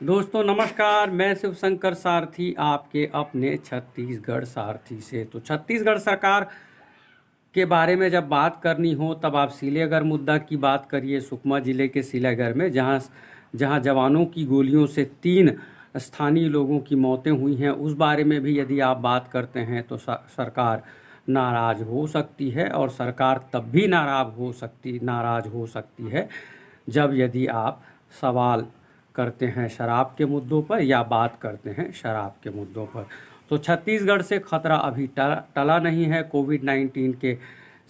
दोस्तों नमस्कार, मैं शिव शंकर सारथी आपके अपने छत्तीसगढ़ सारथी से। तो छत्तीसगढ़ सरकार के बारे में जब बात करनी हो तब आप सिलेगर मुद्दा की बात करिए। सुकमा जिले के सिलेगर में जहां जहां जवानों की गोलियों से 3 स्थानीय लोगों की मौतें हुई हैं, उस बारे में भी यदि आप बात करते हैं तो सरकार नाराज़ हो सकती है। और सरकार तब भी नाराज़ हो सकती है जब यदि आप सवाल करते हैं शराब के मुद्दों पर या बात करते हैं शराब के मुद्दों पर। तो छत्तीसगढ़ से खतरा अभी टला नहीं है कोविड-19 के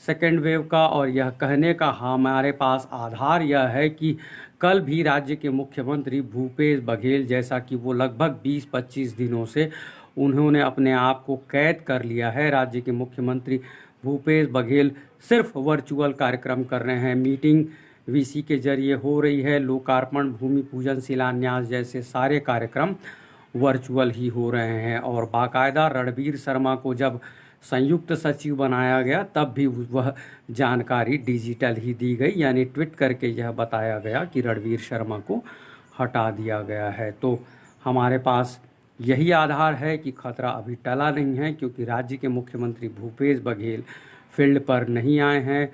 सेकेंड वेव का। और यह कहने का हमारे पास आधार यह है कि कल भी राज्य के मुख्यमंत्री भूपेश बघेल, जैसा कि वो लगभग 20-25 दिनों से उन्होंने अपने आप को कैद कर लिया है, राज्य के मुख्यमंत्री भूपेश बघेल सिर्फ वर्चुअल कार्यक्रम कर रहे हैं। मीटिंग वीसी के जरिए हो रही है, लोकार्पण, भूमि पूजन, शिलान्यास जैसे सारे कार्यक्रम वर्चुअल ही हो रहे हैं। और बाकायदा रणबीर शर्मा को जब संयुक्त सचिव बनाया गया तब भी वह जानकारी डिजिटल ही दी गई, यानी ट्वीट करके यह बताया गया कि रणबीर शर्मा को हटा दिया गया है। तो हमारे पास यही आधार है कि खतरा अभी टला नहीं है, क्योंकि राज्य के मुख्यमंत्री भूपेश बघेल फील्ड पर नहीं आए हैं।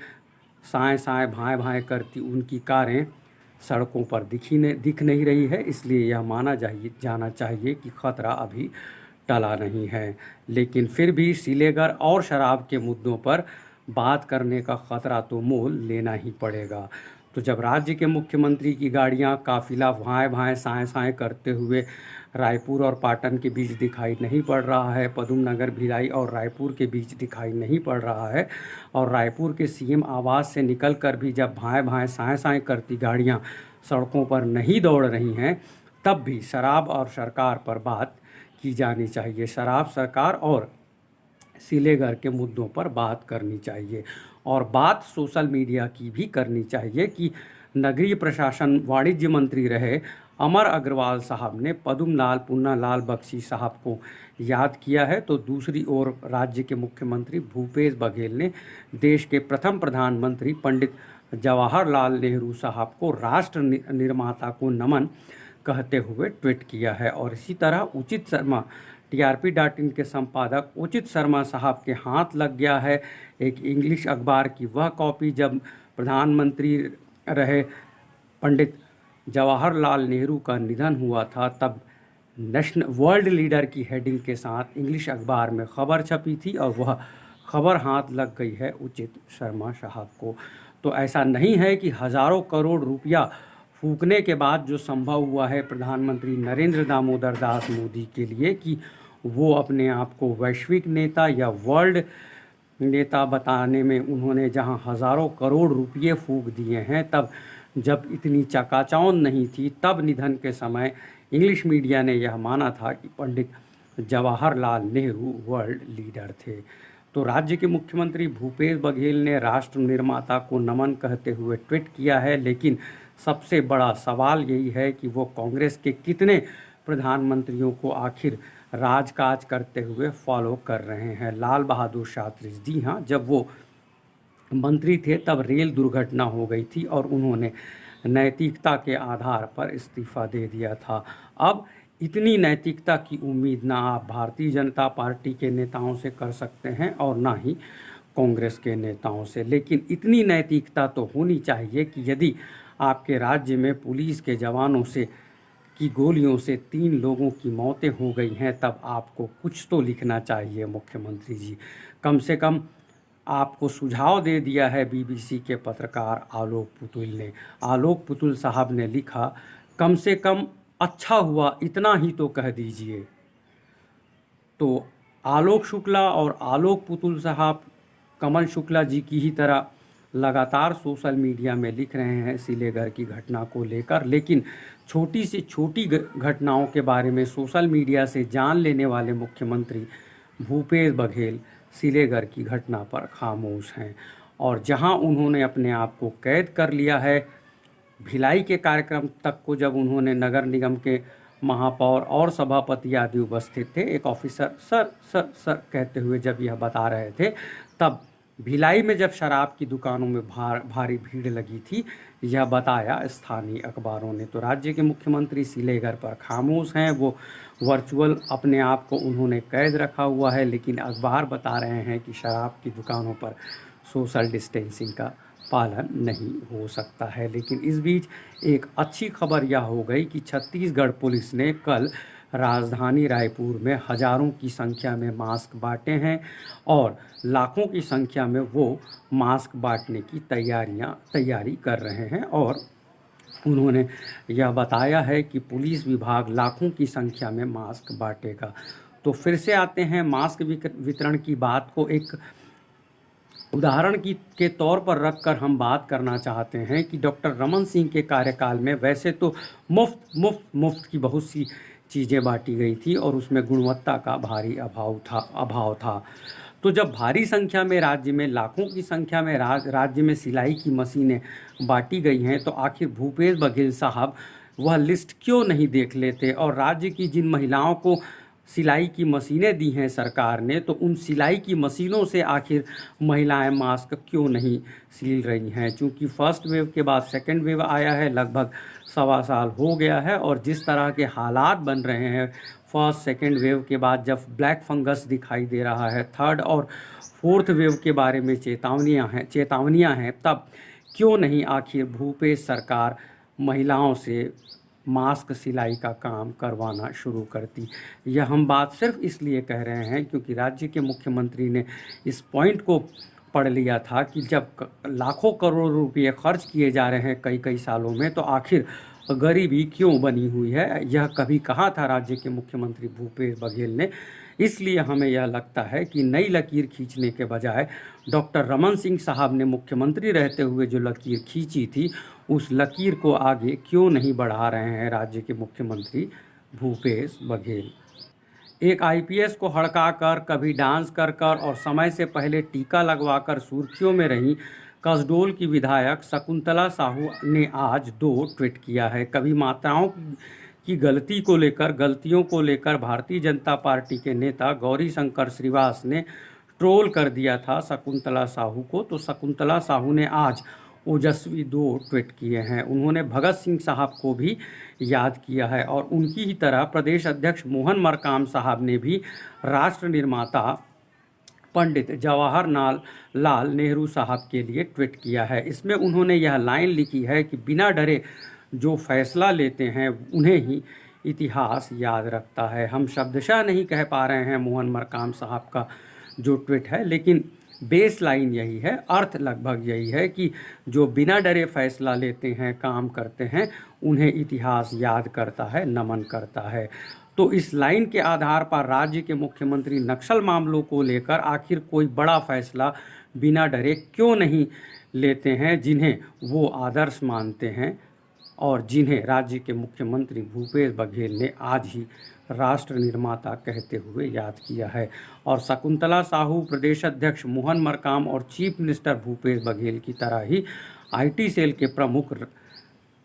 साएं साएं भाएं भाएं करती उनकी कारें सड़कों पर दिख नहीं रही है, इसलिए यह माना जाना चाहिए कि खतरा अभी टला नहीं है। लेकिन फिर भी सिलेगर और शराब के मुद्दों पर बात करने का खतरा तो मोल लेना ही पड़ेगा। तो जब राज्य के मुख्यमंत्री की गाड़ियां काफिला भाएं भाएं साएं साएं करते हुए रायपुर और पाटन के बीच दिखाई नहीं पड़ रहा है, पदम नगर, भिलाई और रायपुर के बीच दिखाई नहीं पड़ रहा है, और रायपुर के सीएम आवास से निकलकर भी जब भाएं भाएं साएं साएं करती गाड़ियां सड़कों पर नहीं दौड़ रही हैं, तब भी शराब और सरकार पर बात की जानी चाहिए। शराब सरकार और सिलेगर के मुद्दों पर बात करनी चाहिए। और बात सोशल मीडिया की भी करनी चाहिए कि नगरीय प्रशासन वाणिज्य मंत्री रहे अमर अग्रवाल साहब ने पद्मलाल पुन्नालाल बख्शी साहब को याद किया है, तो दूसरी ओर राज्य के मुख्यमंत्री भूपेश बघेल ने देश के प्रथम प्रधानमंत्री पंडित जवाहरलाल नेहरू साहब को राष्ट्र निर्माता को नमन कहते हुए ट्वीट किया है। और इसी तरह उचित शर्मा, TRP.in के संपादक उचित शर्मा साहब के हाथ लग गया है एक इंग्लिश अखबार की वह कॉपी। जब प्रधानमंत्री रहे पंडित जवाहरलाल नेहरू का निधन हुआ था, तब नेशनल वर्ल्ड लीडर की हेडिंग के साथ इंग्लिश अखबार में खबर छपी थी, और वह खबर हाथ लग गई है उचित शर्मा साहब को। तो ऐसा नहीं है कि हज़ारों करोड़ रुपया फूकने के बाद जो संभव हुआ है प्रधानमंत्री नरेंद्र दामोदर दास मोदी के लिए, कि वो अपने आप को वैश्विक नेता या वर्ल्ड नेता बताने में उन्होंने जहां हज़ारों करोड़ रुपये फूंक दिए हैं, तब जब इतनी चकाचौंध नहीं थी, तब निधन के समय इंग्लिश मीडिया ने यह माना था कि पंडित जवाहरलाल नेहरू वर्ल्ड लीडर थे। तो राज्य के मुख्यमंत्री भूपेश बघेल ने राष्ट्र निर्माता को नमन कहते हुए ट्वीट किया है, लेकिन सबसे बड़ा सवाल यही है कि वो कांग्रेस के कितने प्रधानमंत्रियों को आखिर राजकाज करते हुए फॉलो कर रहे हैं। लाल बहादुर शास्त्री, जी हाँ, जब वो मंत्री थे तब रेल दुर्घटना हो गई थी और उन्होंने नैतिकता के आधार पर इस्तीफा दे दिया था। अब इतनी नैतिकता की उम्मीद ना आप भारतीय जनता पार्टी के नेताओं से कर सकते हैं और ना ही कांग्रेस के नेताओं से, लेकिन इतनी नैतिकता तो होनी चाहिए कि यदि आपके राज्य में पुलिस के जवानों से की गोलियों से 3 लोगों की मौतें हो गई हैं, तब आपको कुछ तो लिखना चाहिए मुख्यमंत्री जी। कम से कम आपको सुझाव दे दिया है बीबीसी के पत्रकार आलोक पुतुल ने। आलोक पुतुल साहब ने लिखा, कम से कम अच्छा हुआ इतना ही तो कह दीजिए। तो आलोक शुक्ला और आलोक पुतुल साहब कमल शुक्ला जी की ही तरह लगातार सोशल मीडिया में लिख रहे हैं सिलेगर की घटना को लेकर, लेकिन छोटी से छोटी घटनाओं के बारे में सोशल मीडिया से जान लेने वाले मुख्यमंत्री भूपेश बघेल सिलेगर की घटना पर खामोश हैं। और जहां उन्होंने अपने आप को कैद कर लिया है, भिलाई के कार्यक्रम तक को जब उन्होंने नगर निगम के महापौर और सभापति आदि उपस्थित थे, एक ऑफिसर सर सर सर कहते हुए जब यह बता रहे थे, तब भिलाई में जब शराब की दुकानों में भारी भीड़ लगी थी, यह बताया स्थानीय अखबारों ने। तो राज्य के मुख्यमंत्री सिलेगर पर खामोश हैं, वो वर्चुअल अपने आप को उन्होंने कैद रखा हुआ है, लेकिन अखबार बता रहे हैं कि शराब की दुकानों पर सोशल डिस्टेंसिंग का पालन नहीं हो सकता है। लेकिन इस बीच एक अच्छी खबर यह हो गई कि छत्तीसगढ़ पुलिस ने कल राजधानी रायपुर में हजारों की संख्या में मास्क बांटे हैं और लाखों की संख्या में वो मास्क बांटने की तैयारी कर रहे हैं। और उन्होंने यह बताया है कि पुलिस विभाग लाखों की संख्या में मास्क बांटेगा। तो फिर से आते हैं मास्क वितरण की बात को एक उदाहरण के तौर पर रखकर हम बात करना चाहते हैं कि डॉक्टर रमन सिंह के कार्यकाल में वैसे तो मुफ्त की बहुत सी चीज़ें बांटी गई थी और उसमें गुणवत्ता का भारी अभाव था। तो जब भारी संख्या में राज्य में लाखों की संख्या में राज्य में सिलाई की मशीनें बांटी गई हैं, तो आखिर भूपेश बघेल साहब वह लिस्ट क्यों नहीं देख लेते और राज्य की जिन महिलाओं को सिलाई की मशीनें दी हैं सरकार ने, तो उन सिलाई की मशीनों से आखिर महिलाएं मास्क क्यों नहीं सिल रही हैं। चूँकि फर्स्ट वेव के बाद सेकंड वेव आया है, लगभग 1.25 साल हो गया है, और जिस तरह के हालात बन रहे हैं फर्स्ट सेकंड वेव के बाद, जब ब्लैक फंगस दिखाई दे रहा है, थर्ड और फोर्थ वेव के बारे में चेतावनियाँ हैं, तब क्यों नहीं आखिर भूपेश सरकार महिलाओं से मास्क सिलाई का काम करवाना शुरू करती। यह हम बात सिर्फ इसलिए कह रहे हैं क्योंकि राज्य के मुख्यमंत्री ने इस पॉइंट को पढ़ लिया था कि जब लाखों करोड़ रुपये खर्च किए जा रहे हैं कई सालों में, तो आखिर गरीबी क्यों बनी हुई है। यह कभी कहा था राज्य के मुख्यमंत्री भूपेश बघेल ने। इसलिए हमें यह लगता है कि नई लकीर खींचने के बजाय डॉक्टर रमन सिंह साहब ने मुख्यमंत्री रहते हुए जो लकीर खींची थी, उस लकीर को आगे क्यों नहीं बढ़ा रहे हैं राज्य के मुख्यमंत्री भूपेश बघेल। एक आईपीएस को हड़काकर, कभी डांस कर और समय से पहले टीका लगवाकर सुर्खियों में रही कसडोल की विधायक शकुंतला साहू ने आज 2 ट्वीट किया है। कभी माताओं की गलतियों को लेकर भारतीय जनता पार्टी के नेता गौरीशंकर श्रीवास ने ट्रोल कर दिया था शकुंतला साहू को। तो शकुंतला साहू ने आज ओजस्वी 2 ट्वीट किए हैं। उन्होंने भगत सिंह साहब को भी याद किया है और उनकी ही तरह प्रदेश अध्यक्ष मोहन मरकाम साहब ने भी राष्ट्र निर्माता पंडित जवाहरलाल नेहरू साहब के लिए ट्वीट किया है। इसमें उन्होंने यह लाइन लिखी है कि बिना डरे जो फैसला लेते हैं उन्हें ही इतिहास याद रखता है। हम शब्दशः नहीं कह पा रहे हैं मोहन मरकाम साहब का जो ट्वीट है, लेकिन बेस लाइन यही है, अर्थ लगभग यही है कि जो बिना डरे फैसला लेते हैं, काम करते हैं, उन्हें इतिहास याद करता है, नमन करता है। तो इस लाइन के आधार पर राज्य के मुख्यमंत्री नक्सल मामलों को लेकर आखिर कोई बड़ा फैसला बिना डरे क्यों नहीं लेते हैं, जिन्हें वो आदर्श मानते हैं और जिन्हें राज्य के मुख्यमंत्री भूपेश बघेल ने आज ही राष्ट्र निर्माता कहते हुए याद किया है। और शकुंतला साहू, प्रदेश अध्यक्ष मोहन मरकाम और चीफ मिनिस्टर भूपेश बघेल की तरह ही आईटी सेल के प्रमुख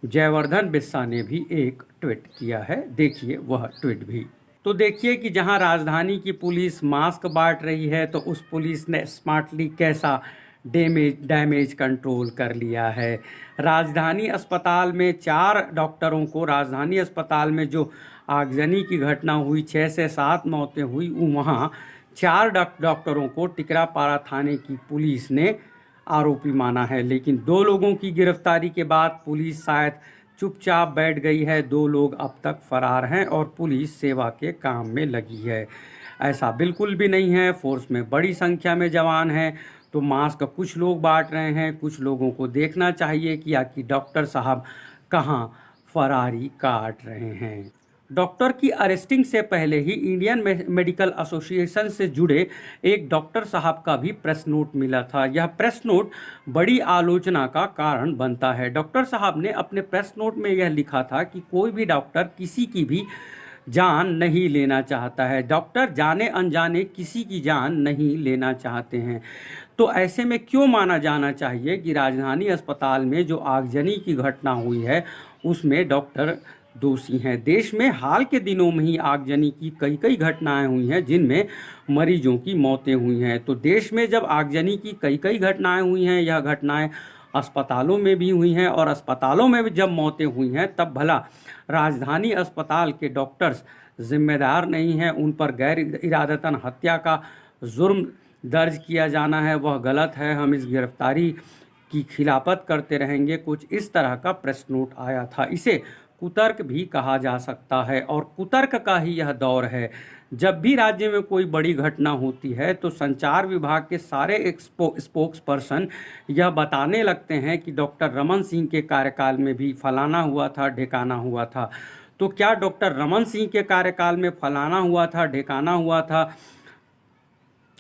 जयवर्धन बिस्सा ने भी एक ट्वीट किया है। देखिए वह ट्वीट भी। तो देखिए कि जहां राजधानी की पुलिस मास्क बांट रही है, तो उस पुलिस ने स्मार्टली कैसा डैमेज कंट्रोल कर लिया है। राजधानी अस्पताल में 4 डॉक्टरों को, राजधानी अस्पताल में जो आगजनी की घटना हुई, 6 से 7 मौतें हुई, वहाँ 4 डॉक्टरों को टिकरापारा थाने की पुलिस ने आरोपी माना है। लेकिन 2 लोगों की गिरफ्तारी के बाद पुलिस शायद चुपचाप बैठ गई है। 2 लोग अब तक फरार हैं और पुलिस सेवा के काम में लगी है। ऐसा बिल्कुल भी नहीं है। फोर्स में बड़ी संख्या में जवान हैं। तो मास्क कुछ लोग बांट रहे हैं, कुछ लोगों को देखना चाहिए कि आखिर डॉक्टर साहब कहाँ फरारी काट रहे हैं। डॉक्टर की अरेस्टिंग से पहले ही इंडियन मेडिकल एसोसिएशन से जुड़े एक डॉक्टर साहब का भी प्रेस नोट मिला था। यह प्रेस नोट बड़ी आलोचना का कारण बनता है। डॉक्टर साहब ने अपने प्रेस नोट में यह लिखा था कि कोई भी डॉक्टर किसी की भी जान नहीं लेना चाहता है। डॉक्टर जाने अनजाने किसी की जान नहीं लेना चाहते हैं। तो ऐसे में क्यों माना जाना चाहिए कि राजधानी अस्पताल में जो आगजनी की घटना हुई है, उसमें डॉक्टर दोषी हैं। देश में हाल के दिनों में ही आगजनी की कई कई घटनाएं हुई हैं जिनमें मरीजों की मौतें हुई हैं। तो देश में जब आगजनी की कई कई घटनाएं हुई हैं, यह घटनाएं अस्पतालों में भी हुई हैं और अस्पतालों में भी जब मौतें हुई हैं तब भला राजधानी अस्पताल के डॉक्टर्स जिम्मेदार नहीं हैं? उन पर गैर इरादतन हत्या का जुर्म दर्ज किया जाना है, वह गलत है। हम इस गिरफ्तारी की खिलाफत करते रहेंगे। कुछ इस तरह का प्रेस नोट आया था। इसे कुतर्क भी कहा जा सकता है और कुतर्क का ही यह दौर है। जब भी राज्य में कोई बड़ी घटना होती है तो संचार विभाग के सारे स्पोक्स पर्सन यह बताने लगते हैं कि डॉक्टर रमन सिंह के कार्यकाल में भी फलाना हुआ था, ढिकाना हुआ था। तो क्या डॉक्टर रमन सिंह के कार्यकाल में फलाना हुआ था, ढिकाना हुआ था,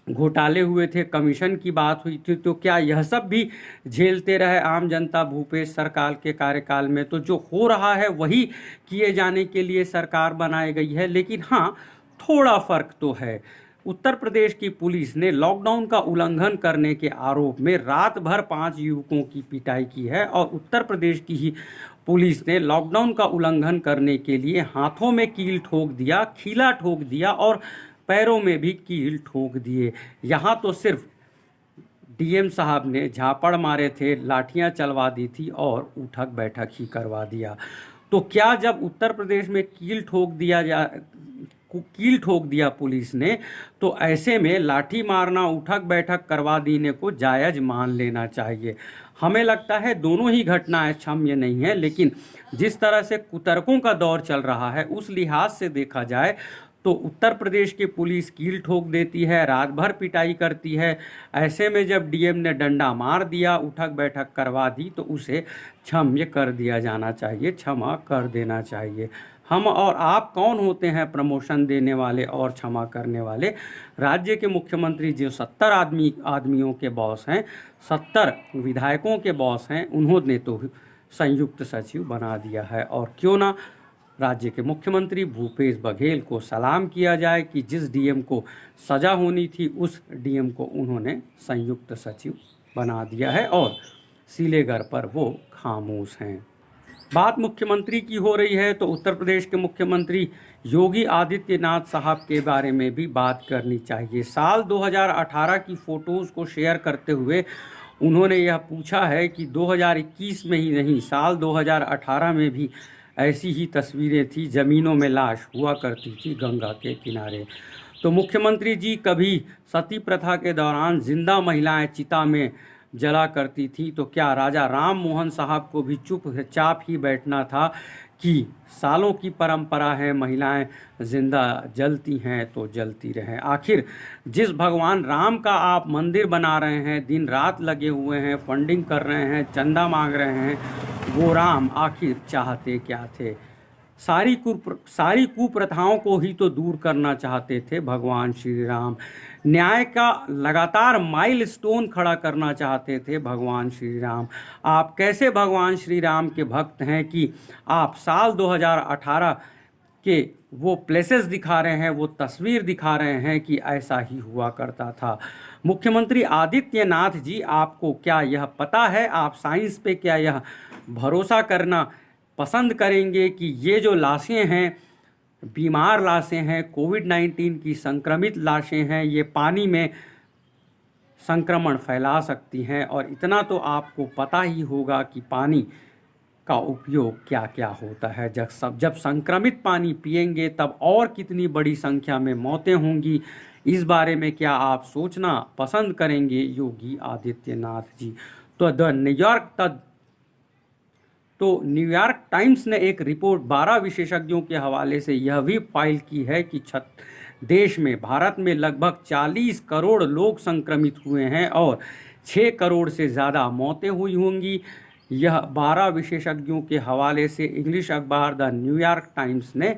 घोटाले हुए थे, कमीशन की बात हुई थी, तो क्या यह सब भी झेलते रहे आम जनता भूपेश सरकार के कार्यकाल में? तो जो हो रहा है वही किए जाने के लिए सरकार बनाई गई है। लेकिन हाँ, थोड़ा फर्क तो है। उत्तर प्रदेश की पुलिस ने लॉकडाउन का उल्लंघन करने के आरोप में रात भर 5 युवकों की पिटाई की है और उत्तर प्रदेश की ही पुलिस ने लॉकडाउन का उल्लंघन करने के लिए हाथों में कील ठोक दिया, खीला ठोक दिया और पैरों में भी कील ठोक दिए। यहाँ तो सिर्फ डीएम साहब ने झापड़ मारे थे, लाठियाँ चलवा दी थी और उठक बैठक ही करवा दिया। तो क्या जब उत्तर प्रदेश में कील ठोक दिया पुलिस ने, तो ऐसे में लाठी मारना, उठक बैठक करवा देने को जायज़ मान लेना चाहिए? हमें लगता है दोनों ही घटनाएं क्षम्य नहीं है, लेकिन जिस तरह से कुतर्कों का दौर चल रहा है उस लिहाज से देखा जाए तो उत्तर प्रदेश की पुलिस कील ठोक देती है, रात भर पिटाई करती है। ऐसे में जब डीएम ने डंडा मार दिया, उठक बैठक करवा दी, तो उसे क्षम्य कर दिया जाना चाहिए, क्षमा कर देना चाहिए। हम और आप कौन होते हैं प्रमोशन देने वाले और क्षमा करने वाले? राज्य के मुख्यमंत्री जो 70 आदमियों के बॉस हैं, 70 विधायकों के बॉस हैं, उन्होंने तो संयुक्त सचिव बना दिया है। और क्यों ना राज्य के मुख्यमंत्री भूपेश बघेल को सलाम किया जाए कि जिस डीएम को सजा होनी थी उस डीएम को उन्होंने संयुक्त सचिव बना दिया है और सीलेगर पर वो खामोश हैं। बात मुख्यमंत्री की हो रही है तो उत्तर प्रदेश के मुख्यमंत्री योगी आदित्यनाथ साहब के बारे में भी बात करनी चाहिए। साल 2018 की फ़ोटोज़ को शेयर करते हुए उन्होंने यह पूछा है कि 2021 में ही नहीं, साल 2018 में भी ऐसी ही तस्वीरें थी, ज़मीनों में लाश हुआ करती थी गंगा के किनारे। तो मुख्यमंत्री जी, कभी सती प्रथा के दौरान जिंदा महिलाएं चिता में जला करती थी, तो क्या राजा राम मोहन साहब को भी चुपचाप ही बैठना था कि सालों की परंपरा है, महिलाएं जिंदा जलती हैं तो जलती रहें? आखिर जिस भगवान राम का आप मंदिर बना रहे हैं, दिन रात लगे हुए हैं, फंडिंग कर रहे हैं, चंदा मांग रहे हैं, वो राम आखिर चाहते क्या थे? सारी कुप्रथाओं को ही तो दूर करना चाहते थे भगवान श्री राम। न्याय का लगातार माइलस्टोन खड़ा करना चाहते थे भगवान श्री राम। आप कैसे भगवान श्री राम के भक्त हैं कि आप साल 2018 के वो प्लेसेस दिखा रहे हैं, वो तस्वीर दिखा रहे हैं कि ऐसा ही हुआ करता था? मुख्यमंत्री आदित्यनाथ जी, आपको क्या यह पता है, आप साइंस पे क्या यह भरोसा करना पसंद करेंगे कि ये जो लाशें हैं, बीमार लाशें हैं, कोविड-19 की संक्रमित लाशें हैं, ये पानी में संक्रमण फैला सकती हैं? और इतना तो आपको पता ही होगा कि पानी का उपयोग क्या क्या होता है। जब संक्रमित पानी पिएंगे तब और कितनी बड़ी संख्या में मौतें होंगी। इस बारे में क्या आप सोचना पसंद करेंगे योगी आदित्यनाथ जी? तो न्यूयॉर्क टाइम्स ने एक रिपोर्ट 12 विशेषज्ञों के हवाले से यह भी फाइल की है कि देश में, भारत में लगभग 40 करोड़ लोग संक्रमित हुए हैं और 6 करोड़ से ज़्यादा मौतें हुई होंगी। यह 12 विशेषज्ञों के हवाले से इंग्लिश अखबार द न्यूयॉर्क टाइम्स ने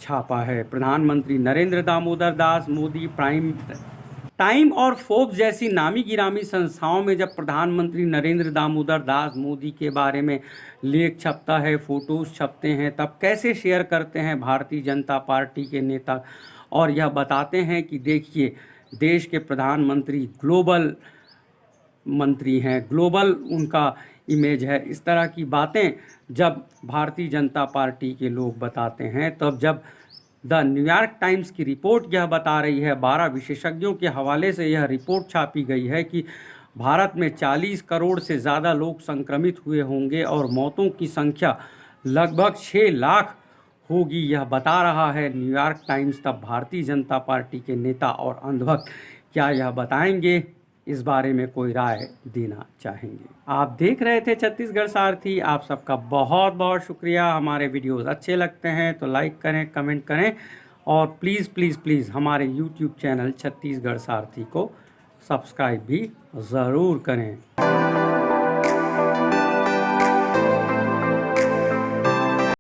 छापा है। प्रधानमंत्री नरेंद्र दामोदर दास मोदी, टाइम और फोर्ब्स जैसी नामी गिरामी संस्थाओं में जब प्रधानमंत्री नरेंद्र दामोदर दास मोदी के बारे में लेख छपता है, फोटोज़ छपते हैं, तब कैसे शेयर करते हैं भारतीय जनता पार्टी के नेता और यह बताते हैं कि देखिए, देश के प्रधानमंत्री ग्लोबल मंत्री हैं, ग्लोबल उनका इमेज है। इस तरह की बातें जब भारतीय जनता पार्टी के लोग बताते हैं, तब जब द न्यूयॉर्क टाइम्स की रिपोर्ट यह बता रही है, 12 विशेषज्ञों के हवाले से यह रिपोर्ट छापी गई है कि भारत में 40 करोड़ से ज़्यादा लोग संक्रमित हुए होंगे और मौतों की संख्या लगभग 6 लाख होगी, यह बता रहा है न्यूयॉर्क टाइम्स। तब भारतीय जनता पार्टी के नेता और अंधभक्त क्या यह बताएंगे, इस बारे में कोई राय देना चाहेंगे? आप देख रहे थे छत्तीसगढ़ सारथी। आप सबका बहुत बहुत शुक्रिया। हमारे वीडियोस अच्छे लगते हैं तो लाइक करें, कमेंट करें और प्लीज़ प्लीज़ प्लीज़ हमारे यूट्यूब चैनल छत्तीसगढ़ सारथी को सब्सक्राइब भी ज़रूर करें।